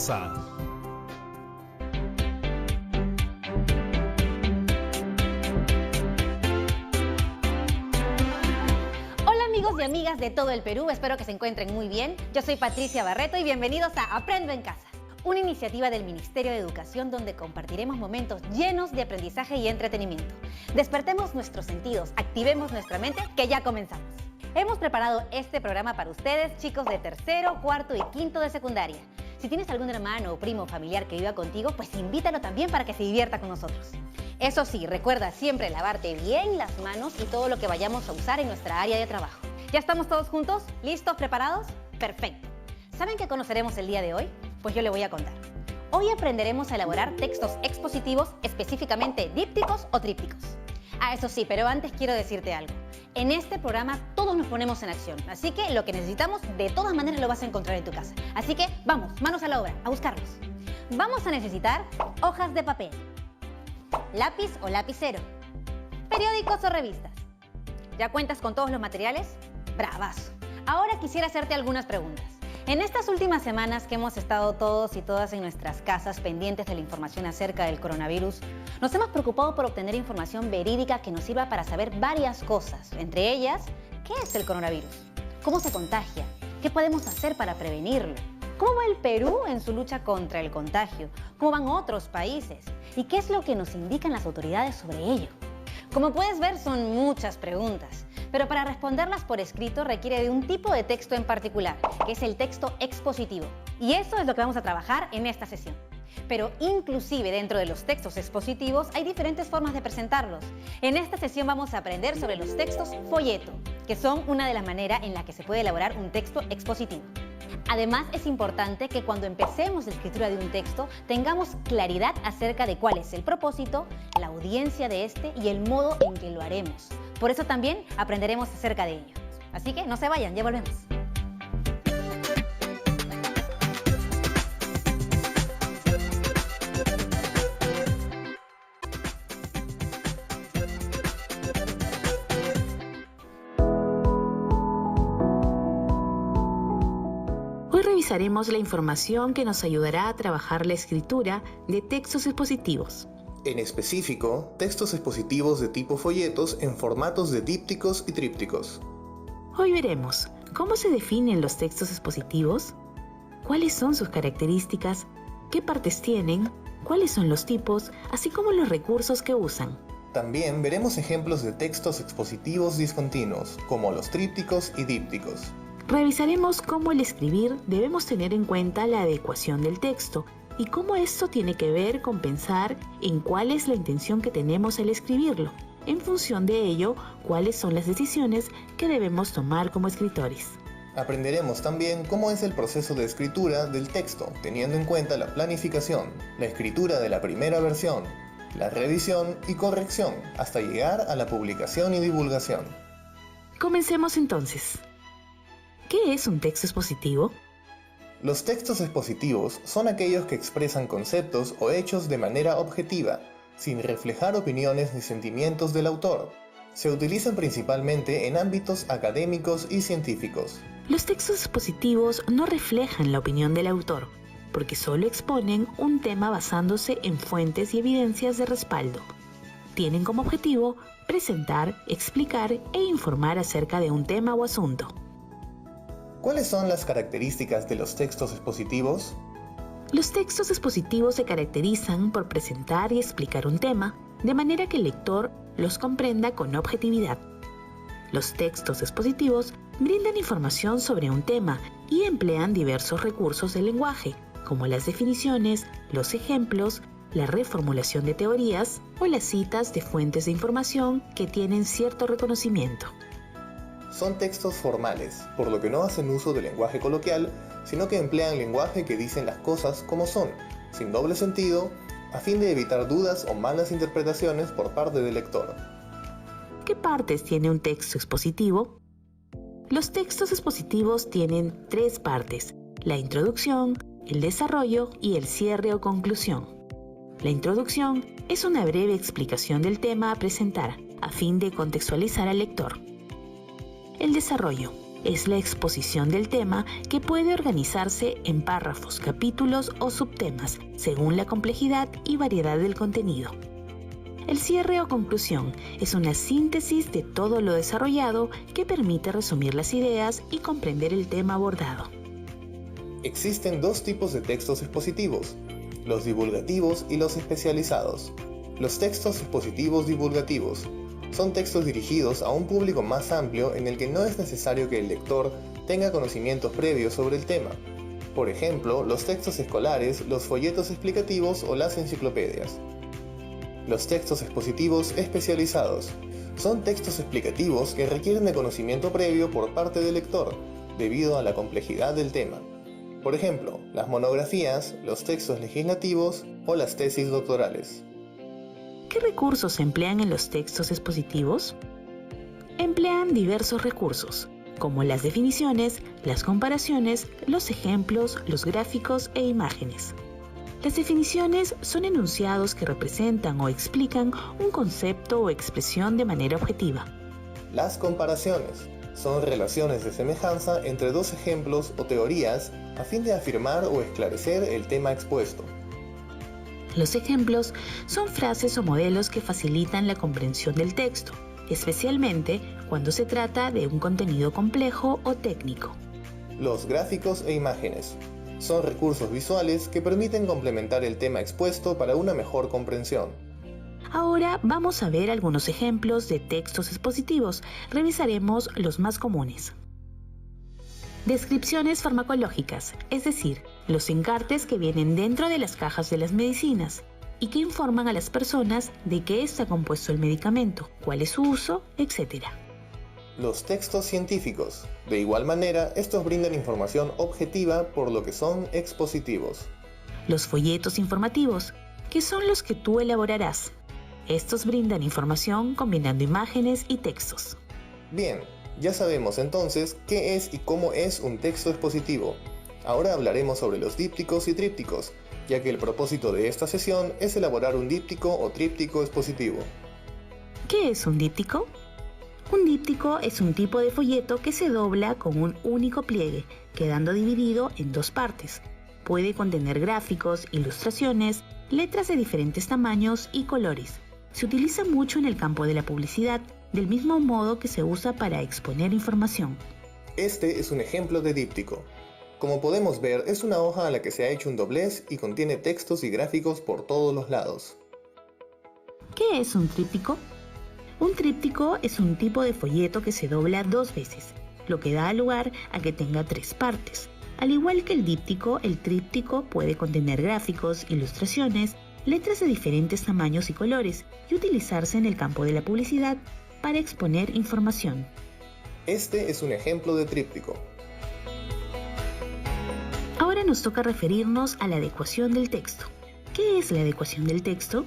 casa. Hola amigos y amigas de todo el Perú, espero que se encuentren muy bien. Yo soy Patricia Barreto y bienvenidos a Aprendo en Casa, una iniciativa del Ministerio de Educación donde compartiremos momentos llenos de aprendizaje y entretenimiento. Despertemos nuestros sentidos, activemos nuestra mente, que ya comenzamos. Hemos preparado este programa para ustedes, chicos de tercero, cuarto y quinto de secundaria. Si tienes algún hermano o primo familiar que viva contigo, pues invítalo también para que se divierta con nosotros. Eso sí, recuerda siempre lavarte bien las manos y todo lo que vayamos a usar en nuestra área de trabajo. ¿Ya estamos todos juntos? ¿Listos? ¿Preparados? Perfecto. ¿Saben qué conoceremos el día de hoy? Pues yo le voy a contar. Hoy aprenderemos a elaborar textos expositivos, específicamente dípticos o trípticos. Eso sí, pero antes quiero decirte algo. En este programa todos nos ponemos en acción, así que lo que necesitamos de todas maneras lo vas a encontrar en tu casa. Así que vamos, manos a la obra, a buscarlos. Vamos a necesitar hojas de papel, lápiz o lapicero, periódicos o revistas. ¿Ya cuentas con todos los materiales? ¡Bravazo! Ahora quisiera hacerte algunas preguntas. En estas últimas semanas que hemos estado todos y todas en nuestras casas pendientes de la información acerca del coronavirus, nos hemos preocupado por obtener información verídica que nos sirva para saber varias cosas, entre ellas, ¿qué es el coronavirus? ¿Cómo se contagia? ¿Qué podemos hacer para prevenirlo? ¿Cómo va el Perú en su lucha contra el contagio? ¿Cómo van otros países? ¿Y qué es lo que nos indican las autoridades sobre ello? Como puedes ver, son muchas preguntas, pero para responderlas por escrito requiere de un tipo de texto en particular, que es el texto expositivo. Y eso es lo que vamos a trabajar en esta sesión. Pero inclusive dentro de los textos expositivos hay diferentes formas de presentarlos. En esta sesión vamos a aprender sobre los textos folleto, que son una de las maneras en la que se puede elaborar un texto expositivo. Además, es importante que cuando empecemos la escritura de un texto tengamos claridad acerca de cuál es el propósito, la audiencia de este y el modo en que lo haremos. Por eso también aprenderemos acerca de ello. Así que no se vayan, ya volvemos. Hoy revisaremos la información que nos ayudará a trabajar la escritura de textos expositivos. En específico, textos expositivos de tipo folletos en formatos de dípticos y trípticos. Hoy veremos cómo se definen los textos expositivos, cuáles son sus características, qué partes tienen, cuáles son los tipos, así como los recursos que usan. También veremos ejemplos de textos expositivos discontinuos, como los trípticos y dípticos. Revisaremos cómo al escribir debemos tener en cuenta la adecuación del texto y cómo esto tiene que ver con pensar en cuál es la intención que tenemos al escribirlo. En función de ello, cuáles son las decisiones que debemos tomar como escritores. Aprenderemos también cómo es el proceso de escritura del texto, teniendo en cuenta la planificación, la escritura de la primera versión, la revisión y corrección, hasta llegar a la publicación y divulgación. Comencemos entonces. ¿Qué es un texto expositivo? Los textos expositivos son aquellos que expresan conceptos o hechos de manera objetiva, sin reflejar opiniones ni sentimientos del autor. Se utilizan principalmente en ámbitos académicos y científicos. Los textos expositivos no reflejan la opinión del autor, porque solo exponen un tema basándose en fuentes y evidencias de respaldo. Tienen como objetivo presentar, explicar e informar acerca de un tema o asunto. ¿Cuáles son las características de los textos expositivos? Los textos expositivos se caracterizan por presentar y explicar un tema, de manera que el lector los comprenda con objetividad. Los textos expositivos brindan información sobre un tema y emplean diversos recursos del lenguaje, como las definiciones, los ejemplos, la reformulación de teorías o las citas de fuentes de información que tienen cierto reconocimiento. Son textos formales, por lo que no hacen uso del lenguaje coloquial, sino que emplean lenguaje que dicen las cosas como son, sin doble sentido, a fin de evitar dudas o malas interpretaciones por parte del lector. ¿Qué partes tiene un texto expositivo? Los textos expositivos tienen 3 partes: la introducción, el desarrollo y el cierre o conclusión. La introducción es una breve explicación del tema a presentar, a fin de contextualizar al lector. El desarrollo Es la exposición del tema que puede organizarse en párrafos, capítulos o subtemas, según la complejidad y variedad del contenido. El cierre o conclusión es una síntesis de todo lo desarrollado que permite resumir las ideas y comprender el tema abordado. Existen dos tipos de textos expositivos, los divulgativos y los especializados. Los textos expositivos divulgativos son textos dirigidos a un público más amplio en el que no es necesario que el lector tenga conocimientos previos sobre el tema. Por ejemplo, los textos escolares, los folletos explicativos o las enciclopedias. Los textos expositivos especializados son textos explicativos que requieren de conocimiento previo por parte del lector, debido a la complejidad del tema. Por ejemplo, las monografías, los textos legislativos o las tesis doctorales. ¿Qué recursos se emplean en los textos expositivos? Emplean diversos recursos, como las definiciones, las comparaciones, los ejemplos, los gráficos e imágenes. Las definiciones son enunciados que representan o explican un concepto o expresión de manera objetiva. Las comparaciones son relaciones de semejanza entre dos ejemplos o teorías a fin de afirmar o esclarecer el tema expuesto. Los ejemplos son frases o modelos que facilitan la comprensión del texto, especialmente cuando se trata de un contenido complejo o técnico. Los gráficos e imágenes son recursos visuales que permiten complementar el tema expuesto para una mejor comprensión. Ahora vamos a ver algunos ejemplos de textos expositivos. Revisaremos los más comunes. Descripciones farmacológicas, es decir, los encartes que vienen dentro de las cajas de las medicinas y que informan a las personas de qué está compuesto el medicamento, cuál es su uso, etc. Los textos científicos. De igual manera, estos brindan información objetiva por lo que son expositivos. Los folletos informativos, que son los que tú elaborarás. Estos brindan información combinando imágenes y textos. Bien, ya sabemos entonces qué es y cómo es un texto expositivo. Ahora hablaremos sobre los dípticos y trípticos, ya que el propósito de esta sesión es elaborar un díptico o tríptico expositivo. ¿Qué es un díptico? Un díptico es un tipo de folleto que se dobla con un único pliegue, quedando dividido en dos partes. Puede contener gráficos, ilustraciones, letras de diferentes tamaños y colores. Se utiliza mucho en el campo de la publicidad, del mismo modo que se usa para exponer información. Este es un ejemplo de díptico. Como podemos ver, es una hoja a la que se ha hecho un doblez y contiene textos y gráficos por todos los lados. ¿Qué es un tríptico? Un tríptico es un tipo de folleto que se dobla dos veces, lo que da lugar a que tenga tres partes. Al igual que el díptico, el tríptico puede contener gráficos, ilustraciones, letras de diferentes tamaños y colores y utilizarse en el campo de la publicidad para exponer información. Este es un ejemplo de tríptico. Ahora nos toca referirnos a la adecuación del texto. ¿Qué es la adecuación del texto?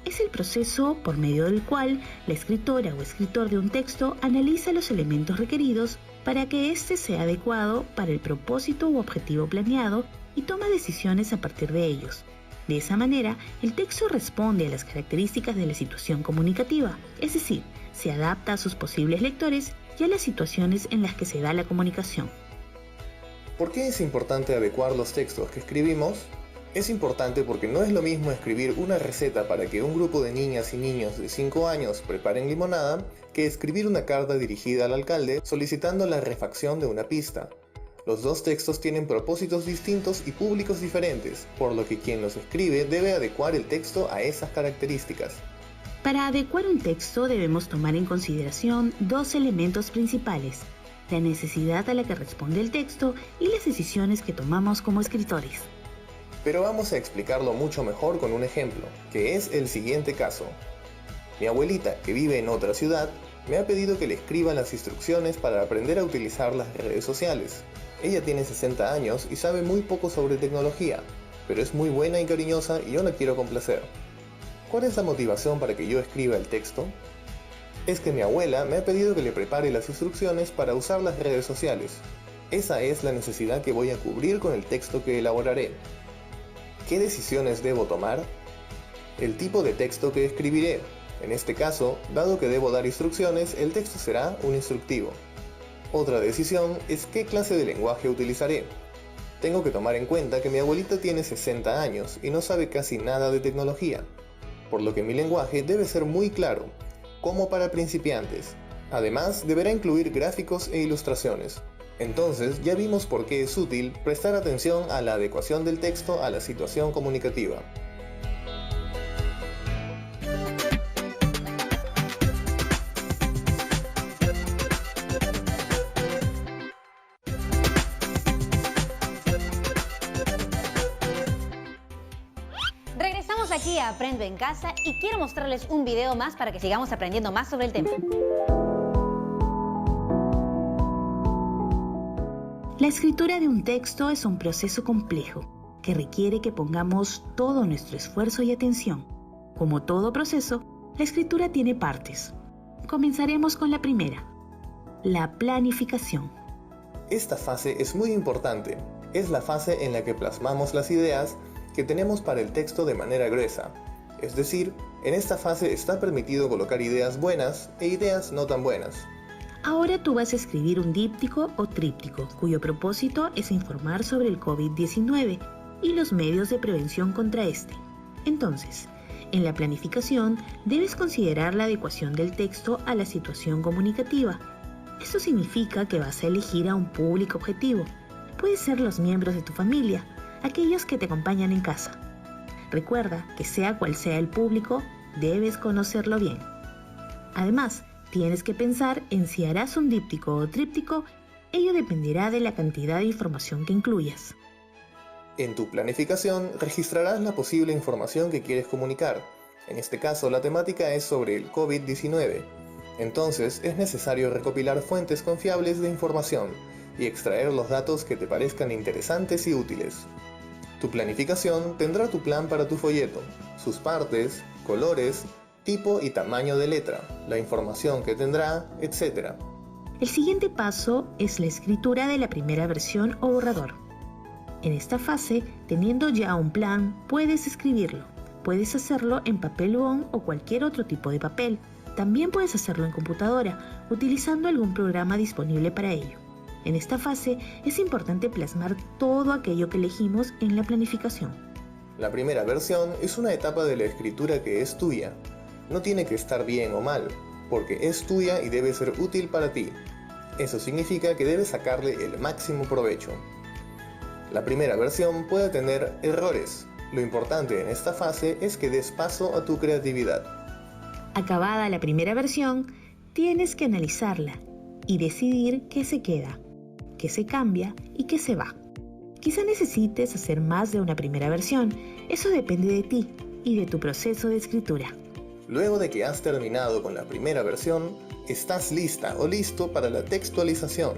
Es el proceso por medio del cual la escritora o escritor de un texto analiza los elementos requeridos para que éste sea adecuado para el propósito u objetivo planeado y toma decisiones a partir de ellos. De esa manera, el texto responde a las características de la situación comunicativa, es decir, se adapta a sus posibles lectores y a las situaciones en las que se da la comunicación. ¿Por qué es importante adecuar los textos que escribimos? Es importante porque no es lo mismo escribir una receta para que un grupo de niñas y niños de 5 años preparen limonada que escribir una carta dirigida al alcalde solicitando la refacción de una pista. Los dos textos tienen propósitos distintos y públicos diferentes, por lo que quien los escribe debe adecuar el texto a esas características. Para adecuar un texto debemos tomar en consideración dos elementos principales: la necesidad a la que responde el texto y las decisiones que tomamos como escritores. Pero vamos a explicarlo mucho mejor con un ejemplo, que es el siguiente caso. Mi abuelita, que vive en otra ciudad, me ha pedido que le escriba las instrucciones para aprender a utilizar las redes sociales. Ella tiene 60 años y sabe muy poco sobre tecnología, pero es muy buena y cariñosa y yo la quiero complacer. ¿Cuál es la motivación para que yo escriba el texto? Es que mi abuela me ha pedido que le prepare las instrucciones para usar las redes sociales. Esa es la necesidad que voy a cubrir con el texto que elaboraré. ¿Qué decisiones debo tomar? El tipo de texto que escribiré. En este caso, dado que debo dar instrucciones, el texto será un instructivo. Otra decisión es qué clase de lenguaje utilizaré. Tengo que tomar en cuenta que mi abuelita tiene 60 años y no sabe casi nada de tecnología, por lo que mi lenguaje debe ser muy claro, como para principiantes. Además, deberá incluir gráficos e ilustraciones. Entonces, ya vimos por qué es útil prestar atención a la adecuación del texto a la situación comunicativa. Regresamos aquí a Aprendo en Casa y quiero mostrarles un video más para que sigamos aprendiendo más sobre el tema. La escritura de un texto es un proceso complejo que requiere que pongamos todo nuestro esfuerzo y atención. Como todo proceso, la escritura tiene partes. Comenzaremos con la primera, la planificación. Esta fase es muy importante. Es la fase en la que plasmamos las ideas que tenemos para el texto de manera gruesa. Es decir, en esta fase está permitido colocar ideas buenas e ideas no tan buenas. Ahora tú vas a escribir un díptico o tríptico, cuyo propósito es informar sobre el COVID-19 y los medios de prevención contra este. Entonces, en la planificación debes considerar la adecuación del texto a la situación comunicativa. Esto significa que vas a elegir a un público objetivo. Puede ser los miembros de tu familia, aquellos que te acompañan en casa. Recuerda que sea cual sea el público, debes conocerlo bien. Además, tienes que pensar en si harás un díptico o tríptico, ello dependerá de la cantidad de información que incluyas. En tu planificación registrarás la posible información que quieres comunicar. En este caso, la temática es sobre el COVID-19. Entonces, es necesario recopilar fuentes confiables de información y extraer los datos que te parezcan interesantes y útiles. Tu planificación tendrá tu plan para tu folleto, sus partes, colores, tipo y tamaño de letra, la información que tendrá, etc. El siguiente paso es la escritura de la primera versión o borrador. En esta fase, teniendo ya un plan, puedes escribirlo. Puedes hacerlo en papel bond o cualquier otro tipo de papel. También puedes hacerlo en computadora, utilizando algún programa disponible para ello. En esta fase, es importante plasmar todo aquello que elegimos en la planificación. La primera versión es una etapa de la escritura que es tuya. No tiene que estar bien o mal, porque es tuya y debe ser útil para ti. Eso significa que debes sacarle el máximo provecho. La primera versión puede tener errores. Lo importante en esta fase es que des paso a tu creatividad. Acabada la primera versión, tienes que analizarla y decidir qué se queda, qué se cambia y qué se va. Quizá necesites hacer más de una primera versión. Eso depende de ti y de tu proceso de escritura. Luego de que has terminado con la primera versión, estás lista o listo para la textualización,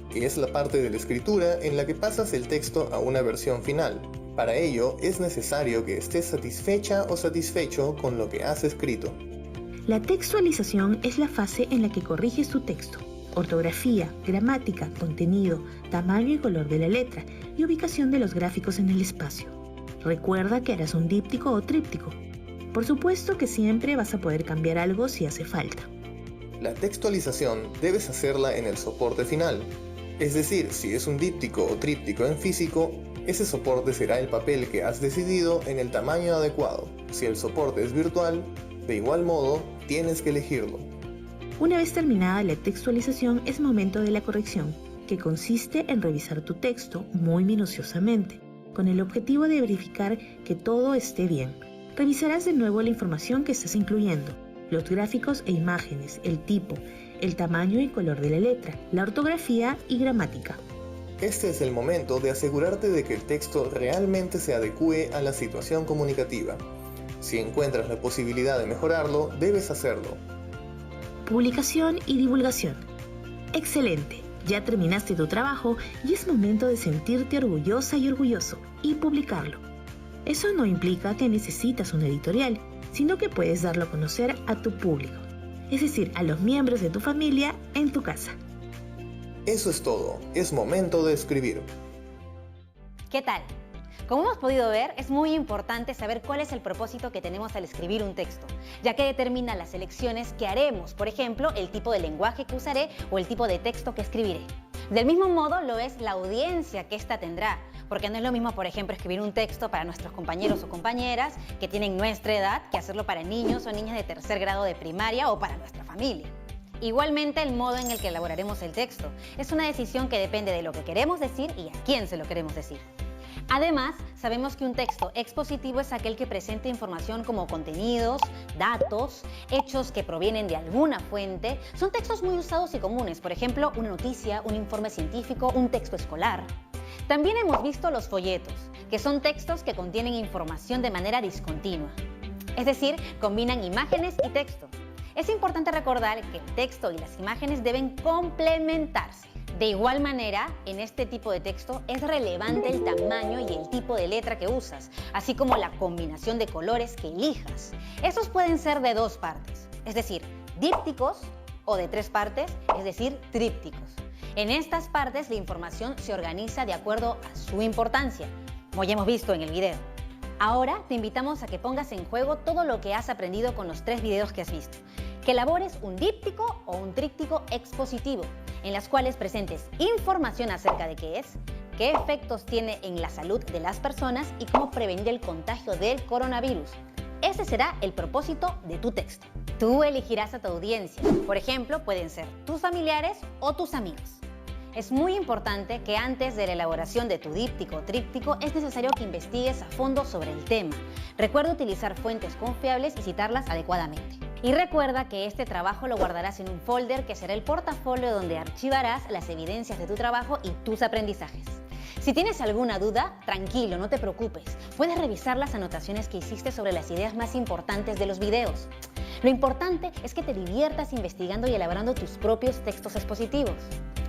que es la parte de la escritura en la que pasas el texto a una versión final. Para ello, es necesario que estés satisfecha o satisfecho con lo que has escrito. La textualización es la fase en la que corriges tu texto. Ortografía, gramática, contenido, tamaño y color de la letra y ubicación de los gráficos en el espacio. Recuerda que harás un díptico o tríptico. Por supuesto que siempre vas a poder cambiar algo si hace falta. La textualización debes hacerla en el soporte final. Es decir, si es un díptico o tríptico en físico, ese soporte será el papel que has decidido en el tamaño adecuado. Si el soporte es virtual, de igual modo, tienes que elegirlo. Una vez terminada la textualización, es momento de la corrección, que consiste en revisar tu texto muy minuciosamente, con el objetivo de verificar que todo esté bien. Revisarás de nuevo la información que estás incluyendo, los gráficos e imágenes, el tipo, el tamaño y color de la letra, la ortografía y gramática. Este es el momento de asegurarte de que el texto realmente se adecue a la situación comunicativa. Si encuentras la posibilidad de mejorarlo, debes hacerlo. Publicación y divulgación. Excelente, ya terminaste tu trabajo y es momento de sentirte orgullosa y orgulloso y publicarlo. Eso no implica que necesitas un editorial, sino que puedes darlo a conocer a tu público, es decir, a los miembros de tu familia en tu casa. Eso es todo, es momento de escribir. ¿Qué tal? Como hemos podido ver, es muy importante saber cuál es el propósito que tenemos al escribir un texto, ya que determina las elecciones que haremos, por ejemplo, el tipo de lenguaje que usaré o el tipo de texto que escribiré. Del mismo modo lo es la audiencia que ésta tendrá, porque no es lo mismo, por ejemplo, escribir un texto para nuestros compañeros o compañeras que tienen nuestra edad que hacerlo para niños o niñas de tercer grado de primaria o para nuestra familia. Igualmente, el modo en el que elaboraremos el texto es una decisión que depende de lo que queremos decir y a quién se lo queremos decir. Además, sabemos que un texto expositivo es aquel que presenta información como contenidos, datos, hechos que provienen de alguna fuente. Son textos muy usados y comunes, por ejemplo, una noticia, un informe científico, un texto escolar. También hemos visto los folletos, que son textos que contienen información de manera discontinua. Es decir, combinan imágenes y texto. Es importante recordar que el texto y las imágenes deben complementarse. De igual manera, en este tipo de texto es relevante el tamaño y el tipo de letra que usas, así como la combinación de colores que elijas. Estos pueden ser de 2 partes, es decir, dípticos, o de 3 partes, es decir, trípticos. En estas partes la información se organiza de acuerdo a su importancia, como ya hemos visto en el video. Ahora te invitamos a que pongas en juego todo lo que has aprendido con los 3 videos que has visto. Que elabores un díptico o un tríptico expositivo, en las cuales presentes información acerca de qué es, qué efectos tiene en la salud de las personas y cómo prevenir el contagio del coronavirus. Ese será el propósito de tu texto. Tú elegirás a tu audiencia. Por ejemplo, pueden ser tus familiares o tus amigos. Es muy importante que antes de la elaboración de tu díptico o tríptico es necesario que investigues a fondo sobre el tema. Recuerda utilizar fuentes confiables y citarlas adecuadamente. Y recuerda que este trabajo lo guardarás en un folder que será el portafolio donde archivarás las evidencias de tu trabajo y tus aprendizajes. Si tienes alguna duda, tranquilo, no te preocupes. Puedes revisar las anotaciones que hiciste sobre las ideas más importantes de los videos. Lo importante es que te diviertas investigando y elaborando tus propios textos expositivos.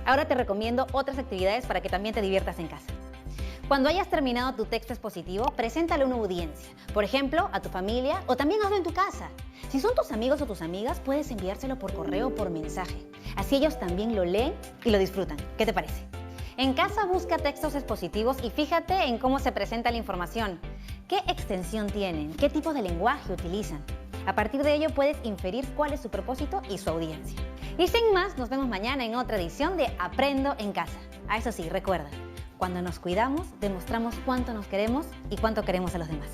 Ahora te recomiendo otras actividades para que también te diviertas en casa. Cuando hayas terminado tu texto expositivo, preséntalo a una audiencia, por ejemplo, a tu familia o también hazlo en tu casa. Si son tus amigos o tus amigas, puedes enviárselo por correo o por mensaje. Así ellos también lo leen y lo disfrutan. ¿Qué te parece? En casa busca textos expositivos y fíjate en cómo se presenta la información. ¿Qué extensión tienen? ¿Qué tipo de lenguaje utilizan? A partir de ello puedes inferir cuál es su propósito y su audiencia. Y sin más, nos vemos mañana en otra edición de Aprendo en Casa. Eso sí, recuerda, cuando nos cuidamos, demostramos cuánto nos queremos y cuánto queremos a los demás.